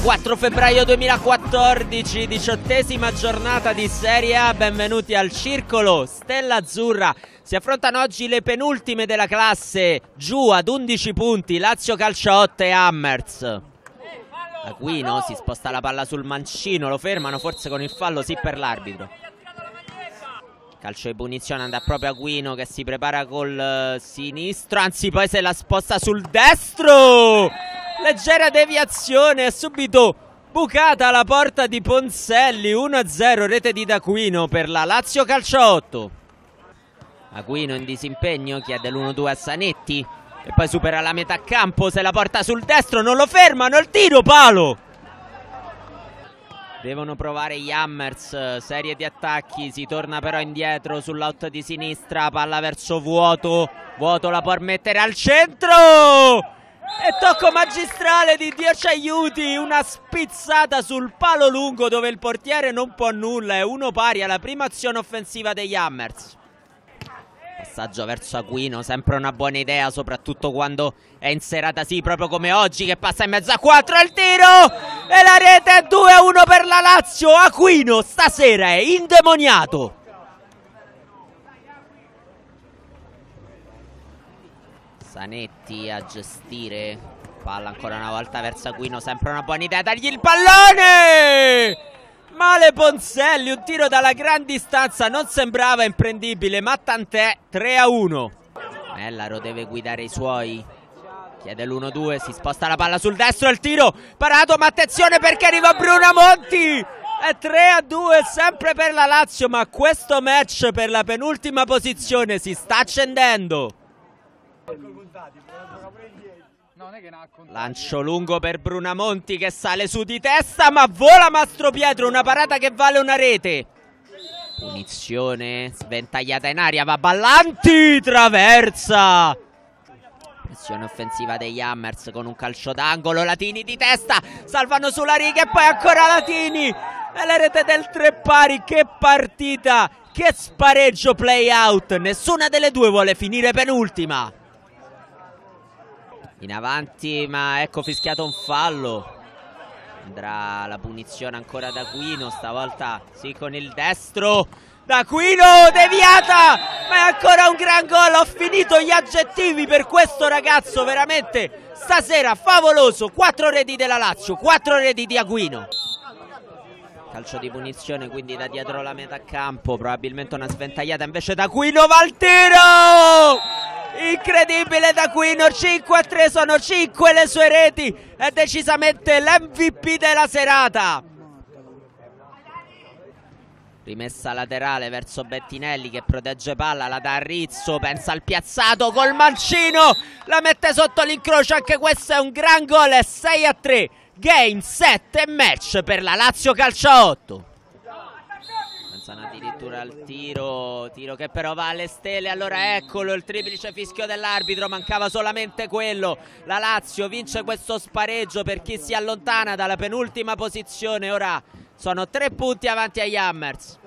24 febbraio 2014, 18ª giornata di Serie A, benvenuti al Circolo Stella Azzurra. Si affrontano oggi le penultime della classe, giù ad 11 punti, Lazio Calcio 8 e Hammers. Aquino si sposta la palla sul mancino, lo fermano forse con il fallo, sì, per l'arbitro. Calcio di punizione, andrà proprio Aquino che si prepara col sinistro, anzi poi se la sposta sul destro. Leggera deviazione, è subito bucata la porta di Ponzelli. 1-0, rete di D'Aquino per la Lazio Calcio 8. Aquino in disimpegno, chiede l'1-2 a Zanetti e poi supera la metà campo, se la porta sul destro, non lo fermano, il tiro, palo. Devono provare gli Hammers, serie di attacchi, si torna però indietro sull'out di sinistra, palla verso vuoto, vuoto la può mettere al centro! E tocco magistrale di Dio ci aiuti, una spizzata sul palo lungo dove il portiere non può nulla, è 1 pari alla prima azione offensiva degli Hammers. Passaggio verso Aquino, sempre una buona idea, soprattutto quando è in serata, sì, proprio come oggi, che passa in mezzo a 4, il tiro! E la rete è 2-1 per la Lazio. Aquino stasera è indemoniato. Zanetti a gestire, palla ancora una volta verso Aquino, sempre una buona idea, dagli il pallone! Male Ponzelli, un tiro dalla gran distanza, non sembrava imprendibile, ma tant'è. 3-1. Mellaro deve guidare i suoi, chiede l'1-2, si sposta la palla sul destro, il tiro parato, ma attenzione perché arriva Brunamonti. È 3-2 sempre per la Lazio, ma questo match per la penultima posizione si sta accendendo. Lancio lungo per Brunamonti che sale su di testa, ma vola Mastropietro, una parata che vale una rete. Punizione sventagliata in aria, va Ballanti, traversa. Pressione offensiva degli Hammers con un calcio d'angolo, Latini di testa, salvano sulla riga e poi ancora Latini. E la rete del 3 pari, che partita, che spareggio, play out, nessuna delle due vuole finire penultima. In avanti, ma ecco fischiato un fallo. Andrà la punizione ancora da Aquino, stavolta sì con il destro. D'Aquino, deviata, ma è ancora un gran gol. Ho finito gli aggettivi per questo ragazzo, veramente stasera favoloso. 4 reti della Lazio, 4 reti di Aquino. Calcio di punizione quindi da dietro la metà campo, probabilmente una sventagliata invece D'Aquino, va al tiro! Incredibile D'Aquino, 5-3, sono 5 le sue reti, è decisamente l'MVP della serata. Rimessa laterale verso Bettinelli che protegge palla, la dà a Rizzo, pensa al piazzato col mancino, la mette sotto l'incrocio, anche questo è un gran gol, è 6-3, game 7 match per la Lazio Calcio 8. Pensano addirittura al tiro che però va alle stelle, allora eccolo il triplice fischio dell'arbitro, mancava solamente quello. La Lazio vince questo spareggio per chi si allontana dalla penultima posizione, ora sono 3 punti avanti agli Hammers.